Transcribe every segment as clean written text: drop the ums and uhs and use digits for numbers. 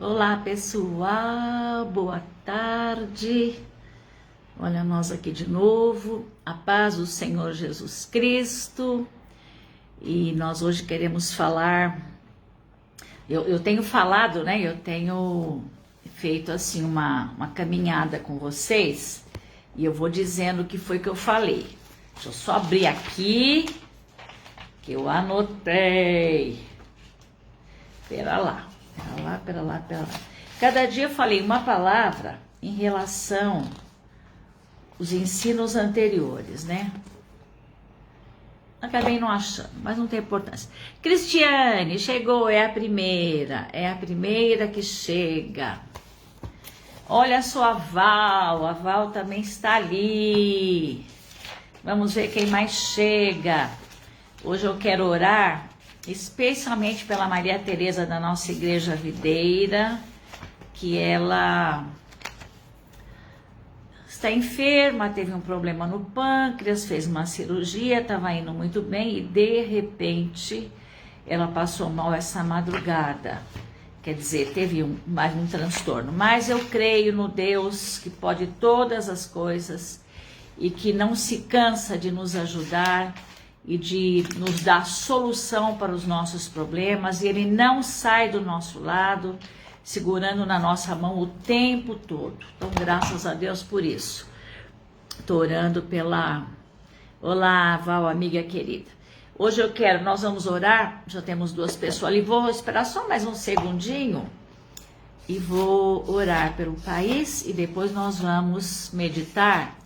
Olá pessoal, boa tarde. Olha nós aqui de novo, a paz do Senhor Jesus Cristo. E nós hoje queremos falar, eu tenho falado, né? Eu tenho feito assim uma caminhada com vocês e eu vou dizendo o que foi que eu falei. Deixa eu só abrir aqui que eu anotei. Pera lá. Cada dia eu falei uma palavra em relação aos ensinos anteriores, né? Acabei não achando, mas não tem importância. Cristiane, chegou, é a primeira que chega. Olha só a Val também está ali. Vamos ver quem mais chega. Hoje eu quero orar especialmente pela Maria Tereza da nossa Igreja Videira, que ela está enferma, teve um problema no pâncreas, fez uma cirurgia, estava indo muito bem e de repente ela passou mal essa madrugada. Quer dizer, teve mais um transtorno. Mas eu creio no Deus que pode todas as coisas e que não se cansa de nos ajudar e de nos dar solução para os nossos problemas, e Ele não sai do nosso lado, segurando na nossa mão o tempo todo. Então, graças a Deus por isso. Estou orando pela... Olá, Val, amiga querida. Hoje nós vamos orar, já temos duas pessoas ali, vou esperar só mais um segundinho e vou orar pelo país e depois nós vamos meditar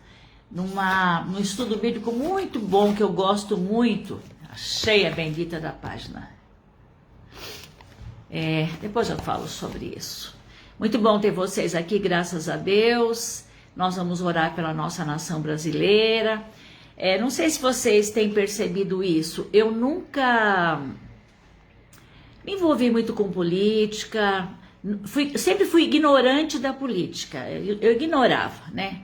num estudo bíblico muito bom que eu gosto muito. Achei a bendita da página. Depois eu falo sobre isso. Muito bom ter vocês aqui, graças a Deus. Nós vamos orar pela nossa nação brasileira. Não sei se vocês têm percebido isso. Eu nunca me envolvi muito com política. Sempre fui ignorante da política. Eu ignorava, né?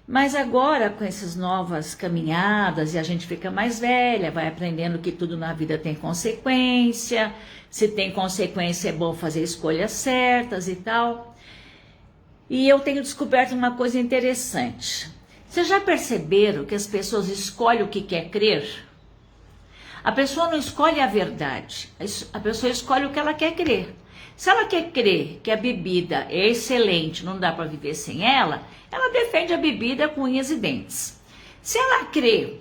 Mas agora, com essas novas caminhadas, e a gente fica mais velha, vai aprendendo que tudo na vida tem consequência, se tem consequência é bom fazer escolhas certas e tal. E eu tenho descoberto uma coisa interessante. Vocês já perceberam que as pessoas escolhem o que quer crer? A pessoa não escolhe a verdade, a pessoa escolhe o que ela quer crer. Se ela quer crer que a bebida é excelente, não dá para viver sem ela, ela defende a bebida com unhas e dentes. Se ela crê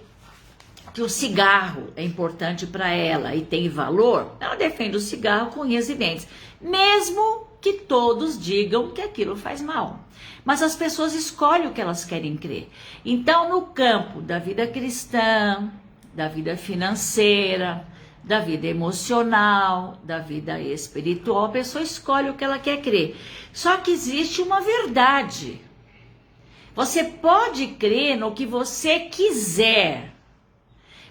que o cigarro é importante para ela e tem valor, ela defende o cigarro com unhas e dentes, mesmo que todos digam que aquilo faz mal. Mas as pessoas escolhem o que elas querem crer. Então, no campo da vida cristã, da vida financeira, da vida emocional, da vida espiritual, a pessoa escolhe o que ela quer crer. Só que existe uma verdade. Você pode crer no que você quiser,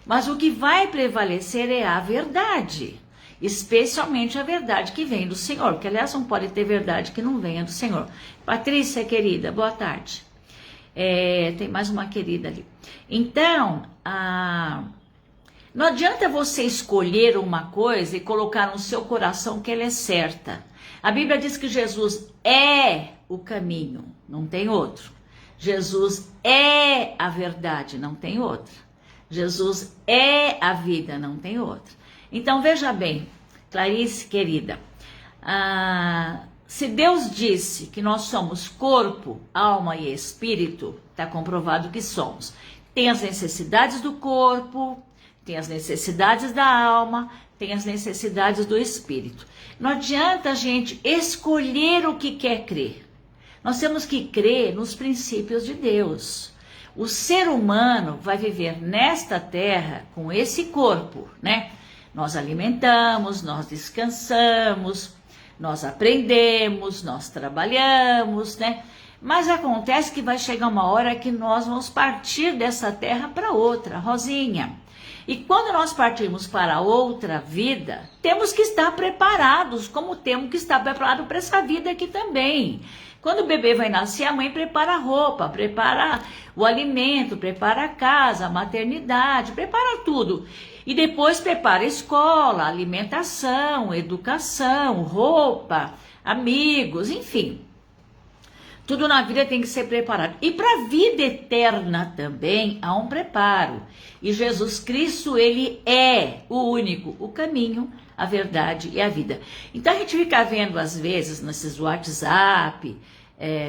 mas o que vai prevalecer é a verdade, especialmente a verdade que vem do Senhor, porque aliás não pode ter verdade que não venha do Senhor. Patrícia, querida, boa tarde. Tem mais uma querida ali. Então, não adianta você escolher uma coisa e colocar no seu coração que ela é certa. A Bíblia diz que Jesus é o caminho, não tem outro. Jesus é a verdade, não tem outra. Jesus é a vida, não tem outra. Então veja bem, Clarice querida, se Deus disse que nós somos corpo, alma e espírito, está comprovado que somos. Tem as necessidades do corpo, tem as necessidades da alma, tem as necessidades do espírito. Não adianta a gente escolher o que quer crer. Nós temos que crer nos princípios de Deus. O ser humano vai viver nesta terra com esse corpo, né? Nós alimentamos, nós descansamos, nós aprendemos, nós trabalhamos, né? Mas acontece que vai chegar uma hora que nós vamos partir dessa terra para outra, Rosinha. E quando nós partirmos para outra vida, temos que estar preparados, como temos que estar preparados para essa vida aqui também. Quando o bebê vai nascer, a mãe prepara a roupa, prepara o alimento, prepara a casa, a maternidade, prepara tudo. E depois prepara escola, alimentação, educação, roupa, amigos, enfim. Tudo na vida tem que ser preparado. E para a vida eterna também há um preparo. E Jesus Cristo, ele é o único, o caminho, a verdade e a vida. Então a gente fica vendo às vezes nesses WhatsApp,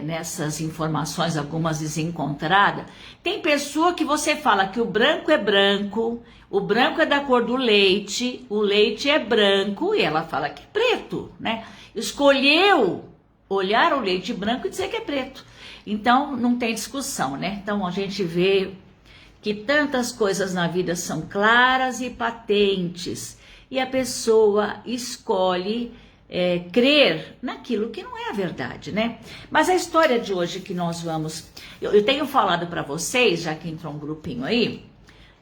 nessas informações, algumas desencontradas, tem pessoa que você fala que o branco é branco, o branco é da cor do leite, o leite é branco e ela fala que é preto, né? Escolheu olhar o leite branco e dizer que é preto. Então não tem discussão, né? Então a gente vê que tantas coisas na vida são claras e patentes e a pessoa escolhe crer naquilo que não é a verdade, né? Mas a história de hoje que nós vamos... Eu tenho falado para vocês, já que entrou um grupinho aí,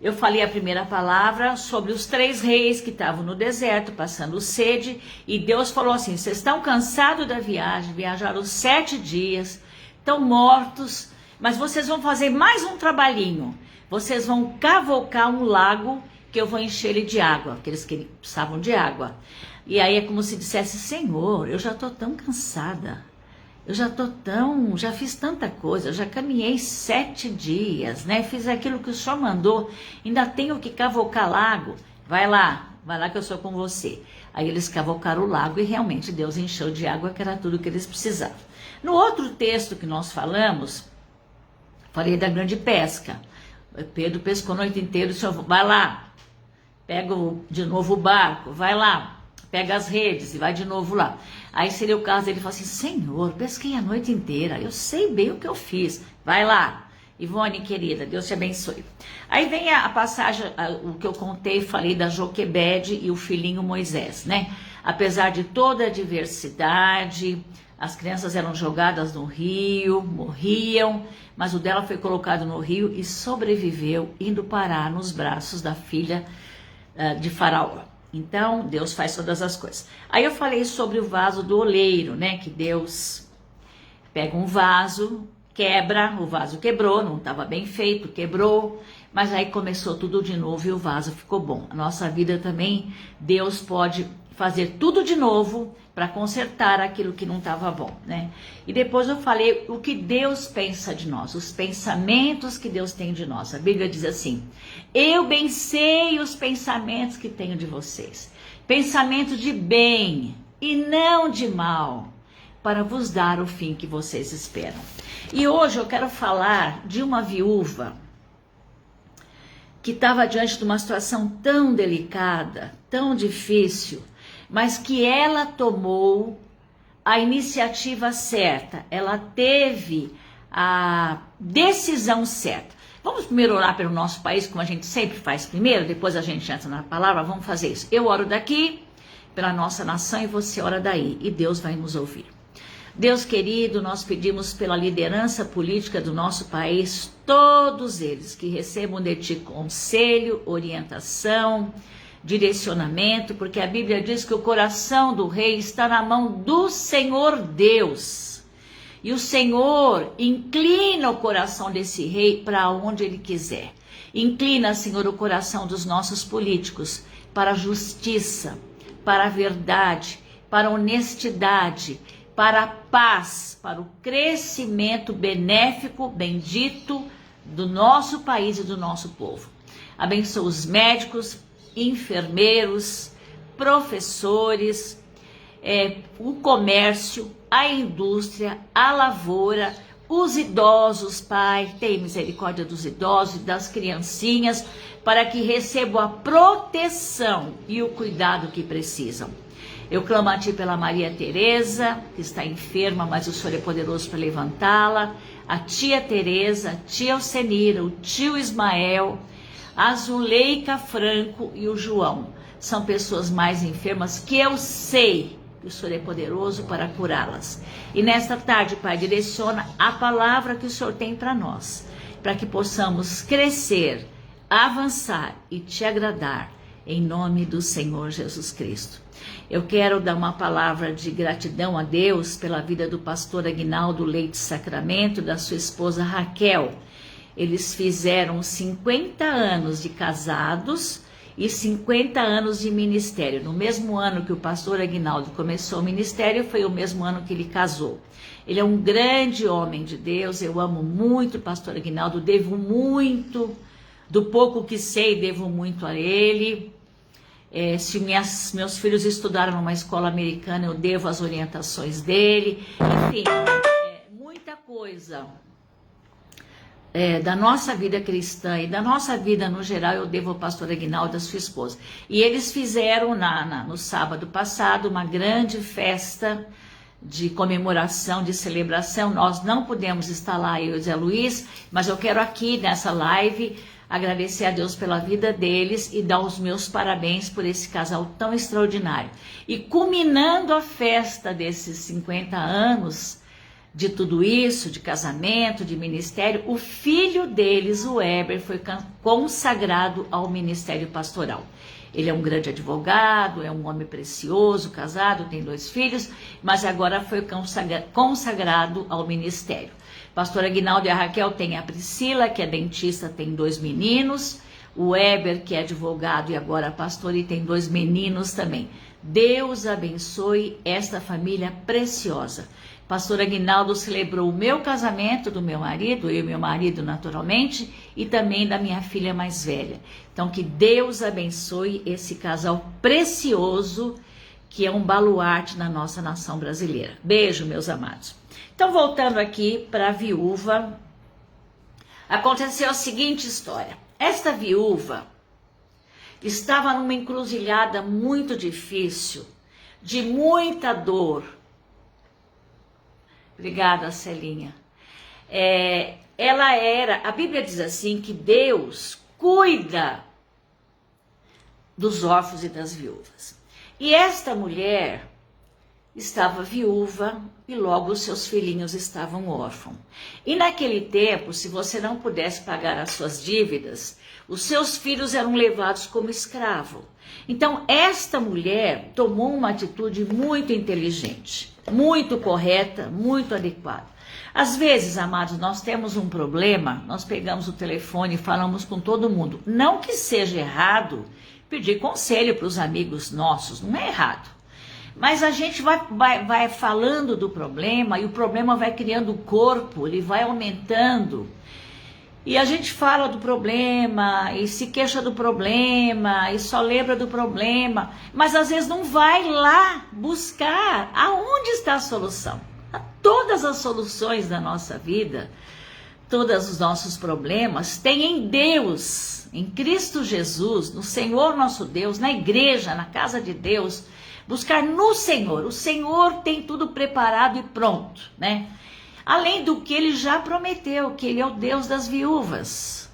eu falei a primeira palavra sobre os 3 reis que estavam no deserto, passando sede, e Deus falou assim, vocês estão cansados da viagem, viajaram 7 dias, estão mortos, mas vocês vão fazer mais um trabalhinho, vocês vão cavocar um lago que eu vou encher ele de água, aqueles que precisavam de água. E aí é como se dissesse, Senhor, eu já estou tão cansada, já fiz tanta coisa, já caminhei 7 dias, né? Fiz aquilo que o Senhor mandou, ainda tenho que cavocar lago, vai lá que eu sou com você. Aí eles cavocaram o lago e realmente Deus encheu de água, que era tudo que eles precisavam. No outro texto que nós falamos, falei da grande pesca. Pedro pescou a noite inteira, o Senhor vai lá, pega de novo o barco, vai lá, pega as redes e vai de novo lá. Aí seria o caso dele falar assim, Senhor, pesquei a noite inteira, eu sei bem o que eu fiz, vai lá. Ivone, querida, Deus te abençoe. Aí vem a passagem, o que eu contei, falei da Joquebede e o filhinho Moisés, né? Apesar de toda a diversidade, as crianças eram jogadas no rio, morriam, mas o dela foi colocado no rio e sobreviveu, indo parar nos braços da filha de Faraó. Então, Deus faz todas as coisas. Aí eu falei sobre o vaso do oleiro, né? Que Deus pega um vaso, quebra, o vaso quebrou, não estava bem feito, quebrou, mas aí começou tudo de novo e o vaso ficou bom. A nossa vida também, Deus pode fazer tudo de novo para consertar aquilo que não estava bom, né? E depois eu falei o que Deus pensa de nós, os pensamentos que Deus tem de nós. A Bíblia diz assim, eu bem sei os pensamentos que tenho de vocês, pensamento de bem e não de mal, para vos dar o fim que vocês esperam. E hoje eu quero falar de uma viúva que estava diante de uma situação tão delicada, tão difícil, mas que ela tomou a iniciativa certa, ela teve a decisão certa. Vamos primeiro orar pelo nosso país, como a gente sempre faz primeiro, depois a gente entra na palavra, vamos fazer isso. Eu oro daqui, pela nossa nação, e você ora daí, e Deus vai nos ouvir. Deus querido, nós pedimos pela liderança política do nosso país, todos eles que recebam de ti conselho, orientação, direcionamento, porque a Bíblia diz que o coração do rei está na mão do Senhor Deus. E o Senhor inclina o coração desse rei para onde ele quiser. Inclina, Senhor, o coração dos nossos políticos para a justiça, para a verdade, para a honestidade, para a paz, para o crescimento benéfico, bendito do nosso país e do nosso povo. Abençoa os médicos, enfermeiros, professores, o comércio, a indústria, a lavoura, os idosos, Pai, tem misericórdia dos idosos e das criancinhas, para que recebam a proteção e o cuidado que precisam. Eu clamo a Ti pela Maria Tereza, que está enferma, mas o Senhor é poderoso para levantá-la, a tia Tereza, a tia Alcenira, o tio Ismael, a Zuleika Franco e o João. São pessoas mais enfermas que eu sei que o Senhor é poderoso para curá-las. E nesta tarde, Pai, direciona a palavra que o Senhor tem para nós, para que possamos crescer, avançar e Te agradar, em nome do Senhor Jesus Cristo. Eu quero dar uma palavra de gratidão a Deus pela vida do pastor Aguinaldo Leite Sacramento, da sua esposa Raquel. Eles fizeram 50 anos de casados e 50 anos de ministério. No mesmo ano que o pastor Aguinaldo começou o ministério, foi o mesmo ano que ele casou. Ele é um grande homem de Deus, eu amo muito o pastor Aguinaldo, devo muito, do pouco que sei, devo muito a ele. Se meus filhos estudaram numa escola americana, eu devo as orientações dele. Enfim, muita coisa da nossa vida cristã e da nossa vida no geral, eu devo ao pastor Aguinaldo e à sua esposa. E eles fizeram no sábado passado uma grande festa de comemoração, de celebração. Nós não pudemos estar lá, eu e o Zé Luiz, mas eu quero aqui nessa live agradecer a Deus pela vida deles e dar os meus parabéns por esse casal tão extraordinário. E culminando a festa desses 50 anos de tudo isso, de casamento, de ministério, o filho deles, o Heber, foi consagrado ao ministério pastoral. Ele é um grande advogado, é um homem precioso, casado, tem 2 filhos, mas agora foi consagrado ao ministério. Pastor Aguinaldo e a Raquel têm a Priscila, que é dentista, tem 2 meninos. O Heber, que é advogado e agora pastor, e tem 2 meninos também. Deus abençoe esta família preciosa. Pastor Aguinaldo celebrou o meu casamento do meu marido, eu e meu marido naturalmente, e também da minha filha mais velha. Então que Deus abençoe esse casal precioso, que é um baluarte na nossa nação brasileira. Beijo, meus amados. Então, voltando aqui para a viúva, aconteceu a seguinte história. Esta viúva estava numa encruzilhada muito difícil, de muita dor. Obrigada, Celinha. A Bíblia diz assim que Deus cuida dos órfãos e das viúvas. E esta mulher estava viúva e logo os seus filhinhos estavam órfãos. E naquele tempo, se você não pudesse pagar as suas dívidas, os seus filhos eram levados como escravo. Então, esta mulher tomou uma atitude muito inteligente, muito correta, muito adequada. Às vezes, amados, nós temos um problema, nós pegamos o telefone e falamos com todo mundo. Não que seja errado pedir conselho para os amigos nossos, não é errado. Mas a gente vai falando do problema e o problema vai criando corpo, ele vai aumentando. E a gente fala do problema e se queixa do problema e só lembra do problema, mas às vezes não vai lá buscar aonde está a solução. Todas as soluções da nossa vida, todos os nossos problemas têm em Deus, em Cristo Jesus, no Senhor nosso Deus, na igreja, na casa de Deus. Buscar no Senhor. O Senhor tem tudo preparado e pronto, né? Além do que ele já prometeu, que ele é o Deus das viúvas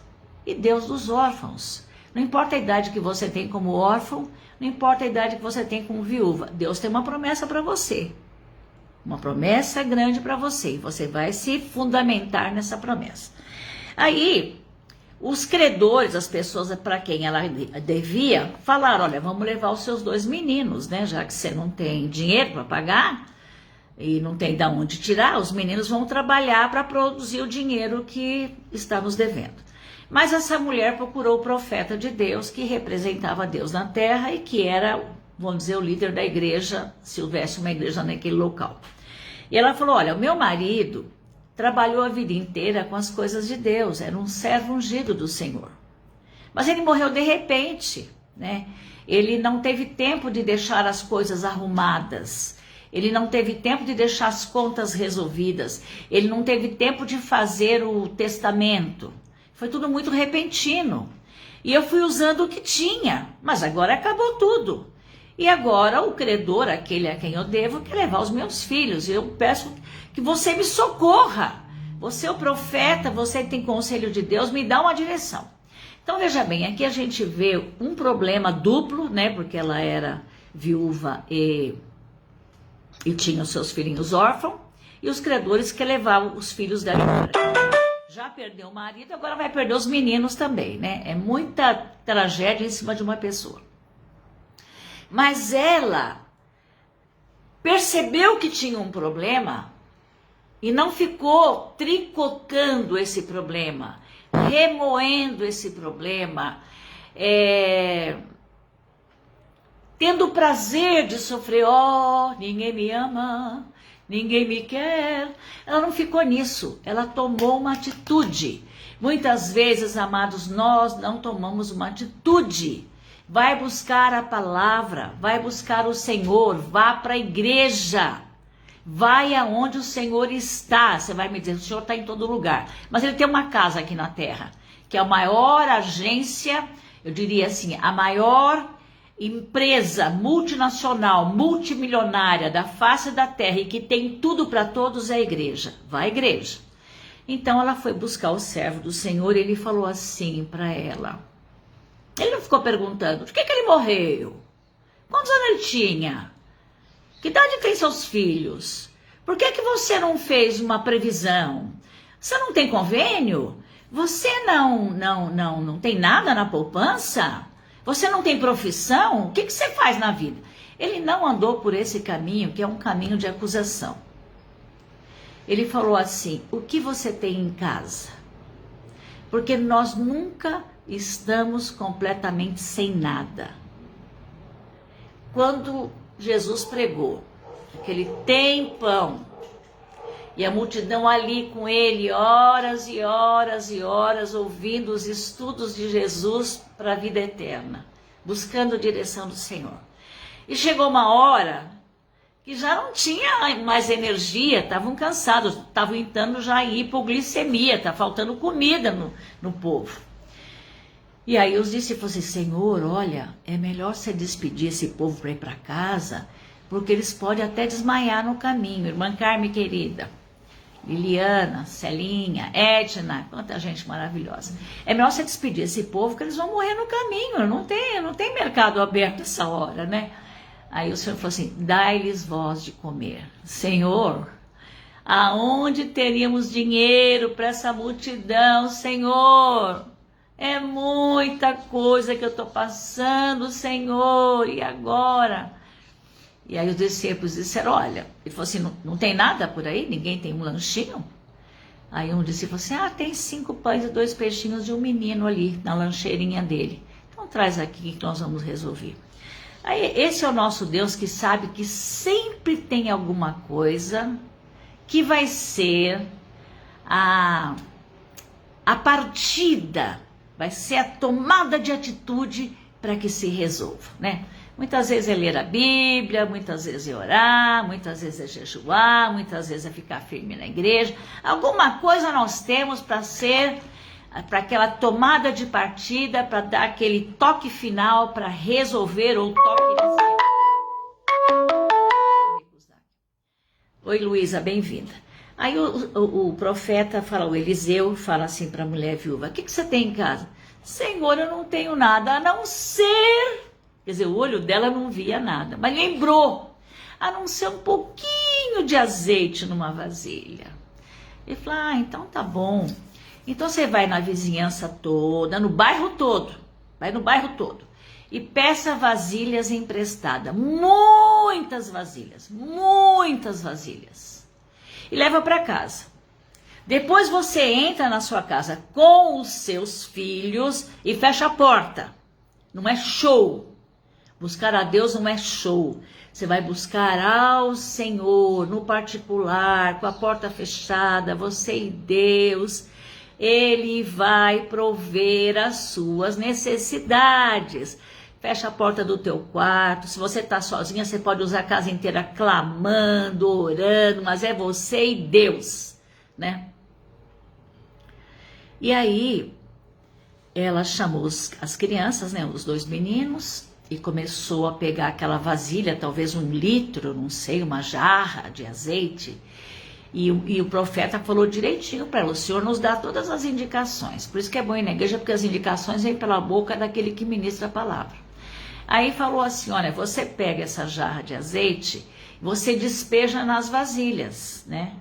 e Deus dos órfãos. Não importa a idade que você tem como órfão, não importa a idade que você tem como viúva. Deus tem uma promessa para você. Uma promessa grande para você. E você vai se fundamentar nessa promessa. Aí, os credores, as pessoas para quem ela devia, falaram, olha, vamos levar os seus 2 meninos, né? Já que você não tem dinheiro para pagar e não tem de onde tirar, os meninos vão trabalhar para produzir o dinheiro que está nos devendo. Mas essa mulher procurou o profeta de Deus, que representava Deus na terra e que era, vamos dizer, o líder da igreja, se houvesse uma igreja naquele local. E ela falou, olha, o meu marido trabalhou a vida inteira com as coisas de Deus, era um servo ungido do Senhor. Mas ele morreu de repente, né? Ele não teve tempo de deixar as coisas arrumadas, ele não teve tempo de deixar as contas resolvidas, ele não teve tempo de fazer o testamento. Foi tudo muito repentino. E eu fui usando o que tinha, mas agora acabou tudo. E agora o credor, aquele a quem eu devo, quer levar os meus filhos. E eu peço que você me socorra. Você é o profeta, você tem conselho de Deus, me dá uma direção. Então veja bem, aqui a gente vê um problema duplo, né? Porque ela era viúva e tinha os seus filhinhos órfãos. E os credores que levavam os filhos dela embora. Já perdeu o marido, agora vai perder os meninos também, né? É muita tragédia em cima de uma pessoa. Mas ela percebeu que tinha um problema e não ficou tricotando esse problema, remoendo esse problema, tendo o prazer de sofrer. Oh, ninguém me ama, ninguém me quer. Ela não ficou nisso, ela tomou uma atitude. Muitas vezes, amados, nós não tomamos uma atitude. Vai buscar a palavra, vai buscar o Senhor, vá para a igreja. Vai aonde o Senhor está. Você vai me dizer, o Senhor está em todo lugar. Mas ele tem uma casa aqui na terra, que é a maior agência, eu diria assim, a maior empresa multinacional, multimilionária da face da terra e que tem tudo para todos é a igreja. Vai à igreja. Então ela foi buscar o servo do Senhor e ele falou assim para ela. Ele não ficou perguntando, por que ele morreu? Quantos anos ele tinha? Que idade tem seus filhos? Por que você não fez uma previsão? Você não tem convênio? Você não tem nada na poupança? Você não tem profissão? O que você faz na vida? Ele não andou por esse caminho, que é um caminho de acusação. Ele falou assim, o que você tem em casa? Porque nós nunca estamos completamente sem nada. Quando Jesus pregou, que ele tem pão, e a multidão ali com ele, horas e horas e horas, ouvindo os estudos de Jesus para a vida eterna, buscando a direção do Senhor. E chegou uma hora que já não tinha mais energia, estavam cansados, estavam entrando já em hipoglicemia, está faltando comida no povo. E aí os discípulos disseram, Senhor, olha, é melhor você despedir esse povo para ir para casa, porque eles podem até desmaiar no caminho. Irmã Carme, querida, Liliana, Celinha, Edna, quanta gente maravilhosa. É melhor você despedir esse povo, que eles vão morrer no caminho, não tem mercado aberto essa hora, né? Aí o Senhor falou assim, dai-lhes voz de comer. Senhor, aonde teríamos dinheiro para essa multidão, Senhor? É muita coisa que eu estou passando, Senhor, e agora? E aí os discípulos disseram, olha, ele falou assim, não tem nada por aí? Ninguém tem um lanchinho? Aí um discípulo falou assim, tem 5 pães e 2 peixinhos de um menino ali, na lancheirinha dele. Então traz aqui que nós vamos resolver. Aí esse é o nosso Deus que sabe que sempre tem alguma coisa que vai ser a partida, vai ser a tomada de atitude para que se resolva, né? Muitas vezes é ler a Bíblia, muitas vezes é orar, muitas vezes é jejuar, muitas vezes é ficar firme na igreja. Alguma coisa nós temos para ser, para aquela tomada de partida, para dar aquele toque final, para resolver ou toque inicial. Oi, Luísa, bem-vinda. Aí o profeta fala, o Eliseu fala assim para a mulher viúva, o que você tem em casa? Senhor, eu não tenho nada, a não ser... Quer dizer, o olho dela não via nada, mas lembrou, a não ser um pouquinho de azeite numa vasilha. Ele falou, então tá bom. Então você vai na vizinhança toda, no bairro todo, vai no bairro todo, e peça vasilhas emprestadas, muitas vasilhas, e leva para casa. Depois você entra na sua casa com os seus filhos e fecha a porta. Não é show. Buscar a Deus não é show. Você vai buscar ao Senhor no particular, com a porta fechada, você e Deus. Ele vai prover as suas necessidades. Fecha a porta do teu quarto. Se você está sozinha, você pode usar a casa inteira clamando, orando, mas é você e Deus, né? E aí, ela chamou as crianças, né, os 2 meninos, e começou a pegar aquela vasilha, talvez 1 litro, não sei, uma jarra de azeite. E o profeta falou direitinho para ela, o Senhor nos dá todas as indicações. Por isso que é bom ir na igreja, porque as indicações vêm pela boca daquele que ministra a palavra. Aí falou assim, olha, você pega essa jarra de azeite, você despeja nas vasilhas, né?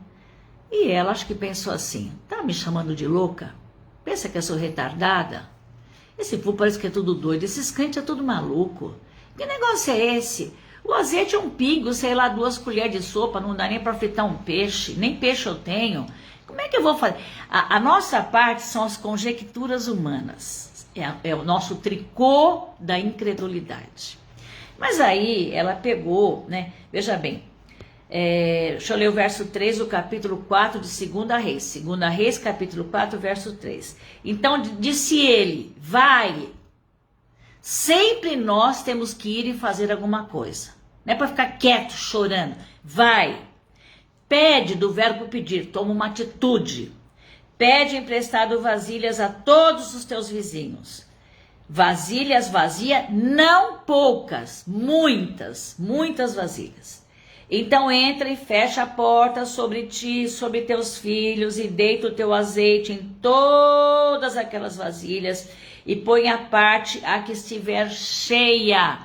E ela acho que pensou assim, tá me chamando de louca? Pensa que eu sou retardada? Esse povo parece que é tudo doido, esses crentes é tudo maluco. Que negócio é esse? O azeite é um pingo, sei lá, 2 colheres de sopa, não dá nem para fritar um peixe, nem peixe eu tenho. Como é que eu vou fazer? A nossa parte são as conjecturas humanas, é o nosso tricô da incredulidade. Mas aí ela pegou, né? Veja bem, deixa eu ler o verso 3 do capítulo 4 de 2 Reis. 2 Reis, capítulo 4, verso 3. Então disse ele, vai, sempre nós temos que ir e fazer alguma coisa. Não é para ficar quieto, chorando. Vai, pede, do verbo pedir, toma uma atitude. Pede emprestado vasilhas a todos os teus vizinhos. Vasilhas vazias, não poucas, muitas vasilhas. Então entra e fecha a porta sobre ti, sobre teus filhos, e deita o teu azeite em todas aquelas vasilhas, e põe à parte a que estiver cheia.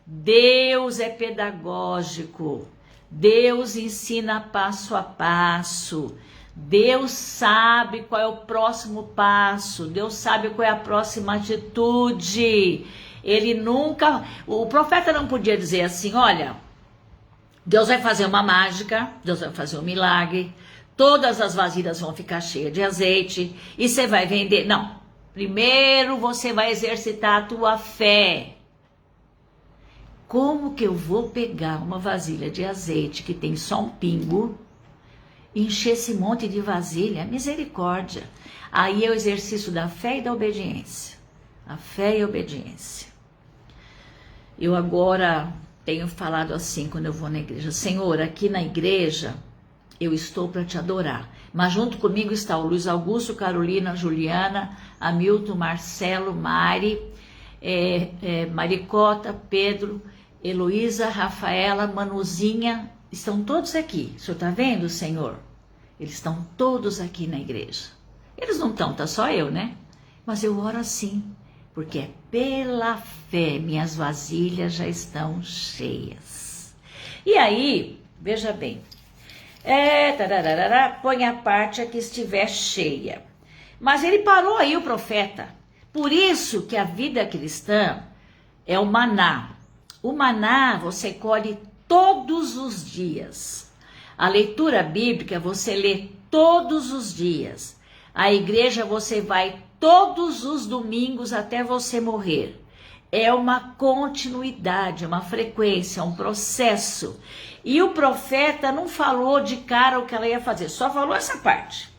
Deus é pedagógico, Deus ensina passo a passo. Deus sabe qual é o próximo passo, Deus sabe qual é a próxima atitude. Ele nunca, o profeta não podia dizer assim, olha, Deus vai fazer uma mágica, Deus vai fazer um milagre, todas as vasilhas vão ficar cheias de azeite e você vai vender. Não, primeiro você vai exercitar a tua fé. Como que eu vou pegar uma vasilha de azeite que tem só um pingo, encher esse monte de vasilha? Misericórdia. Aí é o exercício da fé e da obediência. A fé e a obediência. Eu agora tenho falado assim quando eu vou na igreja. Senhor, aqui na igreja eu estou para te adorar. Mas junto comigo está o Luiz Augusto, Carolina, Juliana, Hamilton, Marcelo, Mari, Maricota, Pedro, Heloísa, Rafaela, Manuzinha. Estão todos aqui. O senhor está vendo, Senhor? Eles estão todos aqui na igreja. Eles não estão, tá só eu, né? Mas eu oro assim, porque é pela fé, minhas vasilhas já estão cheias. E aí, veja bem, põe a parte a que estiver cheia. Mas ele parou aí, o profeta. Por isso que a vida cristã é o maná. O maná você colhe todos os dias. A leitura bíblica você lê todos os dias. A igreja você vai todos os domingos até você morrer. É uma continuidade, uma frequência, um processo. E o profeta não falou de cara o que ela ia fazer, só falou essa parte.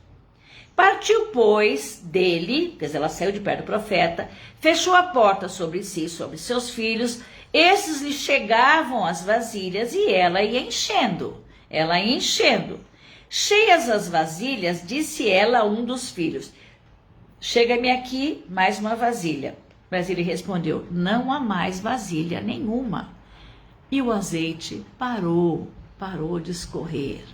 Partiu, pois, dele, quer dizer, ela saiu de perto do profeta, fechou a porta sobre si, sobre seus filhos. Esses lhe chegavam as vasilhas e ela ia enchendo. Cheias as vasilhas, disse ela a um dos filhos, chega-me aqui mais uma vasilha. Mas ele respondeu, não há mais vasilha nenhuma. E o azeite parou de escorrer.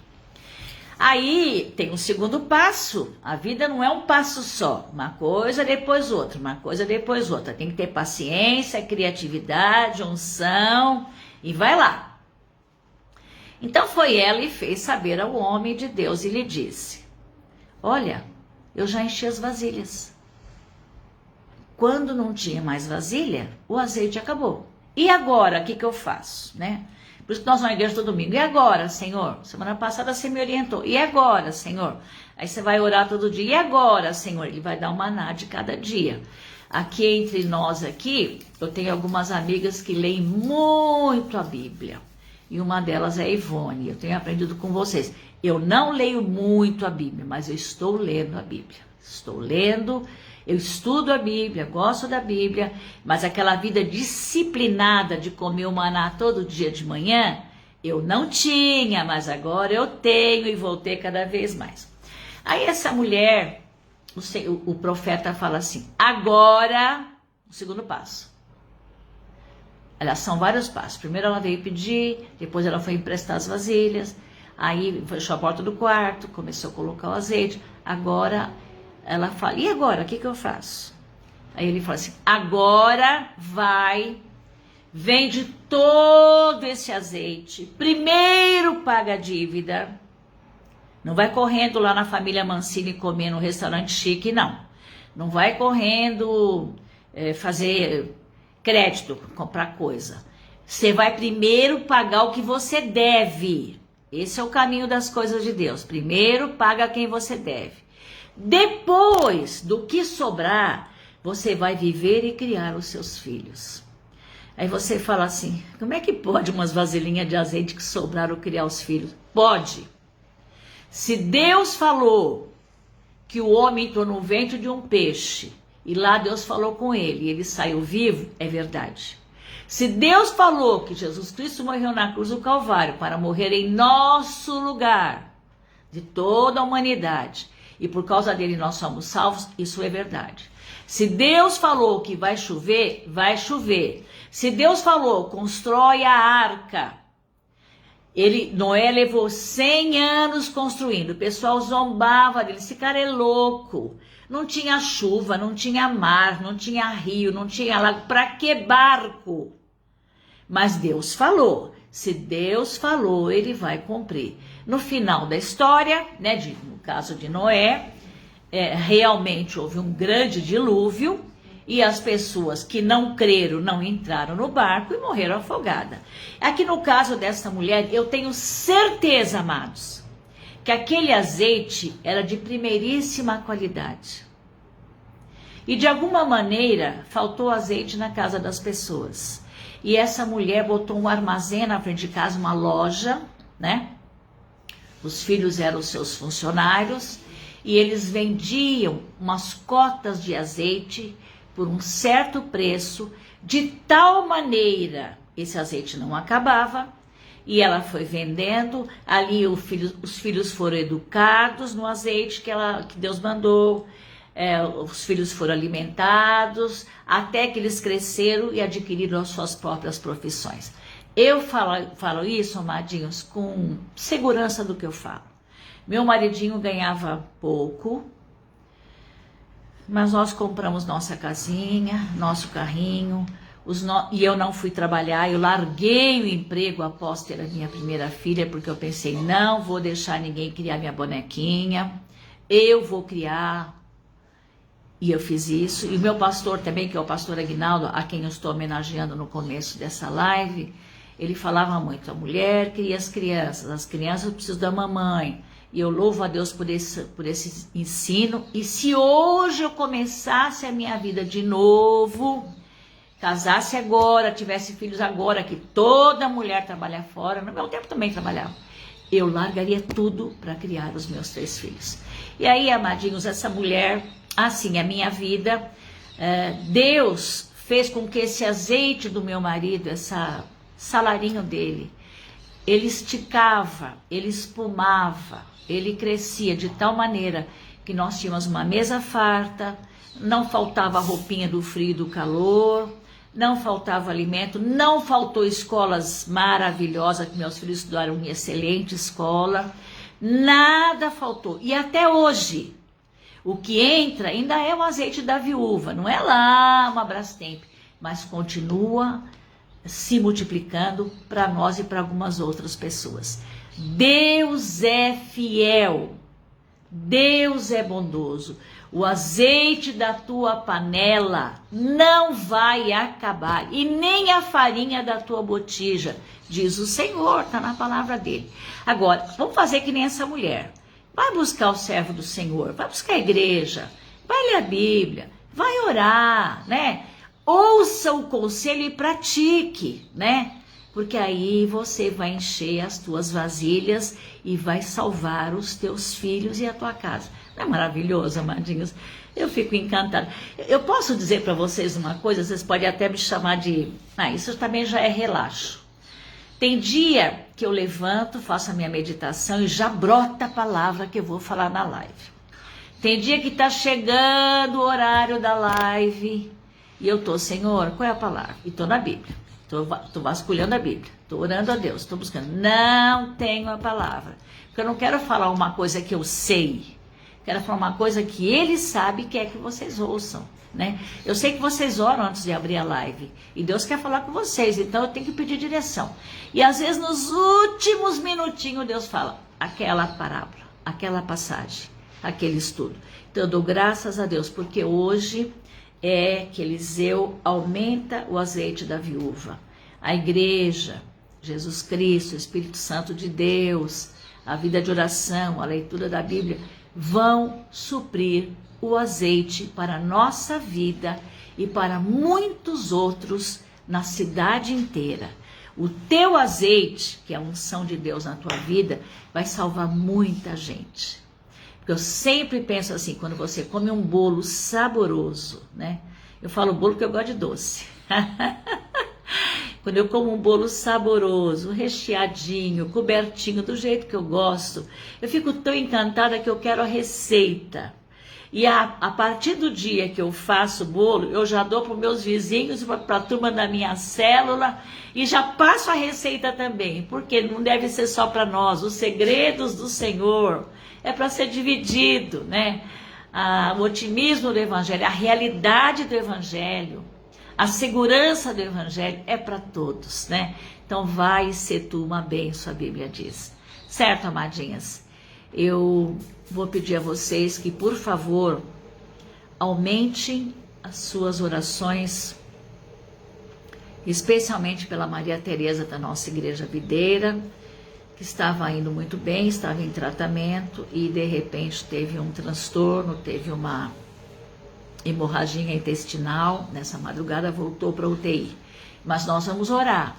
Aí tem um segundo passo. A vida não é um passo só, uma coisa depois outra, uma coisa depois outra. Tem que ter paciência, criatividade, unção e vai lá. Então foi ela e fez saber ao homem de Deus e lhe disse, olha, eu já enchi as vasilhas. Quando não tinha mais vasilha, o azeite acabou. E agora, o que eu faço, né? Por isso que nós vamos na igreja todo domingo. E agora, Senhor? Semana passada você me orientou. E agora, Senhor? Aí você vai orar todo dia. E agora, Senhor? Ele vai dar um maná de cada dia. Aqui entre nós aqui, eu tenho algumas amigas que leem muito a Bíblia. E uma delas é a Ivone. Eu tenho aprendido com vocês. Eu não leio muito a Bíblia, mas eu estou lendo a Bíblia. Estou lendo. Eu estudo a Bíblia, gosto da Bíblia, mas aquela vida disciplinada de comer o maná todo dia de manhã, eu não tinha, mas agora eu tenho e vou ter cada vez mais. Aí essa mulher, o profeta fala assim, agora, o segundo passo. Elas são vários passos. Primeiro ela veio pedir, depois ela foi emprestar as vasilhas, aí fechou a porta do quarto, começou a colocar o azeite, agora ela fala, e agora, o que eu faço? Aí ele fala assim, agora vai, vende todo esse azeite, primeiro paga a dívida, não vai correndo lá na família Mancini comer no restaurante chique, não. Não vai correndo fazer crédito, comprar coisa. Você vai primeiro pagar o que você deve. Esse é o caminho das coisas de Deus. Primeiro paga quem você deve. Depois do que sobrar, você vai viver e criar os seus filhos. Aí você fala assim, como é que pode umas vasilhinhas de azeite que sobraram criar os filhos? Pode. Se Deus falou que o homem entrou no ventre de um peixe, e lá Deus falou com ele, e ele saiu vivo, é verdade. Se Deus falou que Jesus Cristo morreu na cruz do Calvário para morrer em nosso lugar, de toda a humanidade, e por causa dele nós somos salvos, isso é verdade. Se Deus falou que vai chover, vai chover. Se Deus falou, constrói a arca. Noé levou 100 anos construindo. O pessoal zombava dele. Esse cara é louco. Não tinha chuva, não tinha mar, não tinha rio, não tinha lago. Para que barco? Mas Deus falou. Se Deus falou, ele vai cumprir. No final da história, né, no caso de Noé, realmente houve um grande dilúvio e as pessoas que não creram não entraram no barco e morreram afogadas. Aqui no caso dessa mulher, eu tenho certeza, amados, que aquele azeite era de primeiríssima qualidade. E de alguma maneira faltou azeite na casa das pessoas. E essa mulher botou um armazém na frente de casa, uma loja, né? Os filhos eram os seus funcionários e eles vendiam umas cotas de azeite por um certo preço, de tal maneira esse azeite não acabava, e ela foi vendendo. Ali os filhos foram educados no azeite que Deus mandou, os filhos foram alimentados, até que eles cresceram e adquiriram as suas próprias profissões. Eu falo isso, amadinhos, com segurança do que eu falo. Meu maridinho ganhava pouco, mas nós compramos nossa casinha, nosso carrinho, e eu não fui trabalhar, eu larguei o emprego após ter a minha primeira filha, porque eu pensei, não vou deixar ninguém criar minha bonequinha, eu vou criar, e eu fiz isso. E o meu pastor também, que é o pastor Aguinaldo, a quem eu estou homenageando no começo dessa live, ele falava muito, a mulher cria as crianças precisam da mamãe. E eu louvo a Deus por esse ensino. E se hoje eu começasse a minha vida de novo, casasse agora, tivesse filhos agora, que toda mulher trabalha fora, no meu tempo também trabalhava, eu largaria tudo para criar os meus 3 filhos. E aí, amadinhos, essa mulher, assim, a minha vida, Deus fez com que esse azeite do meu marido, esse salarinho dele, ele esticava, ele espumava, ele crescia de tal maneira que nós tínhamos uma mesa farta, não faltava roupinha do frio e do calor, não faltava alimento, não faltou escolas maravilhosas, que meus filhos estudaram em excelente escola, nada faltou. E até hoje, o que entra ainda é o azeite da viúva, não é lá uma Brastemp, mas continua se multiplicando para nós e para algumas outras pessoas. Deus é fiel, Deus é bondoso. O azeite da tua panela não vai acabar, e nem a farinha da tua botija, diz o Senhor, está na palavra dele. Agora, vamos fazer que nem essa mulher. Vai buscar o servo do Senhor, vai buscar a igreja, vai ler a Bíblia, vai orar, né? Ouça o conselho e pratique, né? Porque aí você vai encher as tuas vasilhas e vai salvar os teus filhos e a tua casa. Não é maravilhoso, amadinhos? Eu fico encantada. Eu posso dizer para vocês uma coisa, vocês podem até me chamar de... isso também já é relaxo. Tem dia que eu levanto, faço a minha meditação e já brota a palavra que eu vou falar na live. Tem dia que está chegando o horário da live e eu tô, Senhor, qual é a palavra? E tô na Bíblia. Tô vasculhando a Bíblia, tô orando a Deus, tô buscando. Não tenho a palavra, porque eu não quero falar uma coisa que eu sei. Quero falar uma coisa que Ele sabe e quer que vocês ouçam, né? Eu sei que vocês oram antes de abrir a live e Deus quer falar com vocês, então eu tenho que pedir direção. E às vezes nos últimos minutinhos Deus fala aquela parábola, aquela passagem, aquele estudo. Então eu dou graças a Deus, porque hoje que Eliseu aumenta o azeite da viúva. A igreja, Jesus Cristo, o Espírito Santo de Deus, a vida de oração, a leitura da Bíblia, vão suprir o azeite para a nossa vida e para muitos outros na cidade inteira. O teu azeite, que é a unção de Deus na tua vida, vai salvar muita gente. Porque eu sempre penso assim, quando você come um bolo saboroso, né? Eu falo bolo porque eu gosto de doce. Quando eu como um bolo saboroso, recheadinho, cobertinho, do jeito que eu gosto, eu fico tão encantada que eu quero a receita. E a partir do dia que eu faço o bolo, eu já dou para os meus vizinhos, para a turma da minha célula, e já passo a receita também, porque não deve ser só para nós. Os segredos do Senhor é para ser dividido, né? O otimismo do Evangelho, a realidade do Evangelho, a segurança do Evangelho é para todos, né? Então vai ser tu uma bênção, a Bíblia diz. Certo, amadinhas? Eu vou pedir a vocês que, por favor, aumentem as suas orações, especialmente pela Maria Tereza da nossa Igreja Videira, que estava indo muito bem, estava em tratamento e de repente teve um transtorno, teve uma hemorragia intestinal. Nessa madrugada voltou para a UTI. Mas nós vamos orar.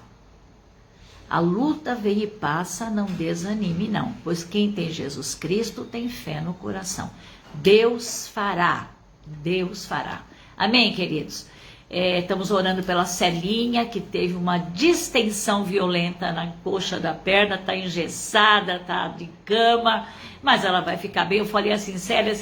A luta vem e passa, não desanime não, pois quem tem Jesus Cristo tem fé no coração. Deus fará, Deus fará. Amém, queridos? Estamos orando pela Celinha, que teve uma distensão violenta na coxa da perna, está engessada, está de cama, mas ela vai ficar bem. Eu falei assim, Célia,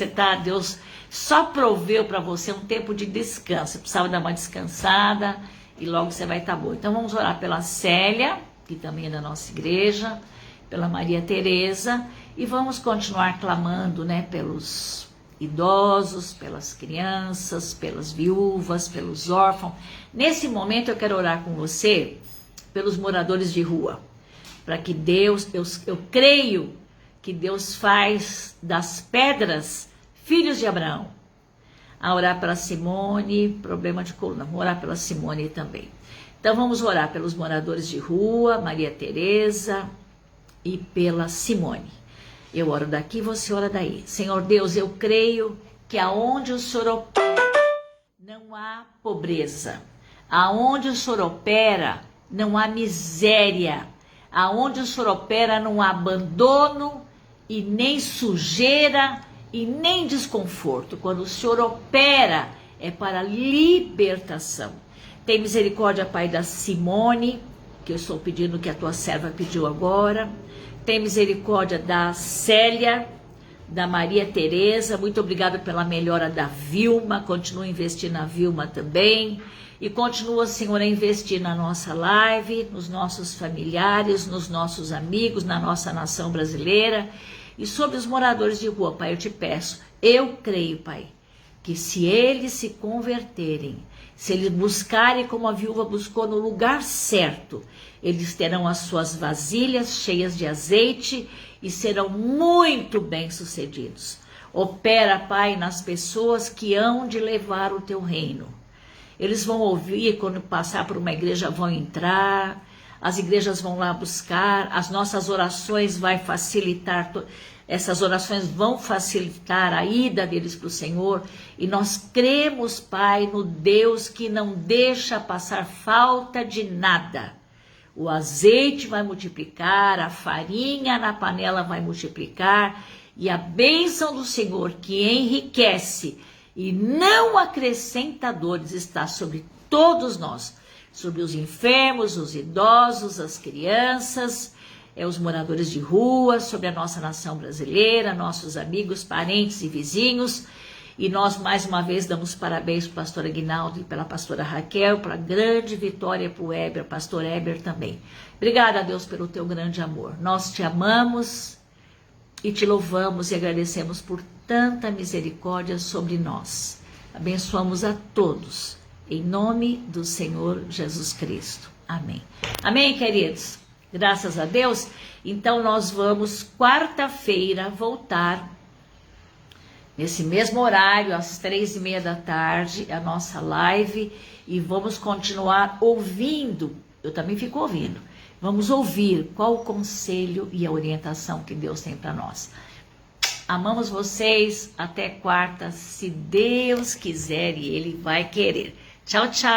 Deus só proveu para você um tempo de descanso, você precisava dar uma descansada e logo você vai estar boa. Então vamos orar pela Célia, que também é da nossa igreja, pela Maria Tereza, e vamos continuar clamando, né, pelos idosos, pelas crianças, pelas viúvas, pelos órfãos. Nesse momento eu quero orar com você pelos moradores de rua, para que Deus, eu creio que Deus faz das pedras filhos de Abraão. A orar pela Simone, problema de coluna, vou orar pela Simone também. Então vamos orar pelos moradores de rua, Maria Tereza e pela Simone. Eu oro daqui, você ora daí. Senhor Deus, eu creio que aonde o Senhor opera, não há pobreza. Aonde o Senhor opera, não há miséria. Aonde o Senhor opera, não há abandono e nem sujeira e nem desconforto. Quando o Senhor opera, é para libertação. Tem misericórdia, Pai, da Simone, que eu estou pedindo, que a tua serva pediu agora. Tem misericórdia da Célia, da Maria Tereza. Muito obrigada pela melhora da Vilma. Continua investindo na Vilma também. E continua, Senhor, a investir na nossa live, nos nossos familiares, nos nossos amigos, na nossa nação brasileira. E sobre os moradores de rua, Pai, eu te peço, eu creio, Pai, que se eles se converterem, se eles buscarem como a viúva buscou no lugar certo, eles terão as suas vasilhas cheias de azeite e serão muito bem-sucedidos. Opera, Pai, nas pessoas que hão de levar o teu reino. Eles vão ouvir, quando passar por uma igreja, vão entrar, as igrejas vão lá buscar, as nossas orações vai facilitar, essas orações vão facilitar a ida deles para o Senhor, e nós cremos, Pai, no Deus que não deixa passar falta de nada. O azeite vai multiplicar, a farinha na panela vai multiplicar, e a bênção do Senhor que enriquece e não acrescenta dores está sobre todos nós, sobre os enfermos, os idosos, as crianças, os moradores de rua, sobre a nossa nação brasileira, nossos amigos, parentes e vizinhos. E nós mais uma vez damos parabéns para o pastor Aguinaldo e pela pastora Raquel, para a grande vitória para o Heber, pastor Heber também. Obrigada a Deus pelo teu grande amor. Nós te amamos e te louvamos e agradecemos por tanta misericórdia sobre nós. Abençoamos a todos, em nome do Senhor Jesus Cristo. Amém. Amém, queridos? Graças a Deus. Então nós vamos quarta-feira voltar nesse mesmo horário, às 3:30 da tarde, a nossa live, e vamos continuar ouvindo. Eu também fico ouvindo. Vamos ouvir qual o conselho e a orientação que Deus tem para nós. Amamos vocês. Até quarta, se Deus quiser e Ele vai querer. Tchau, tchau.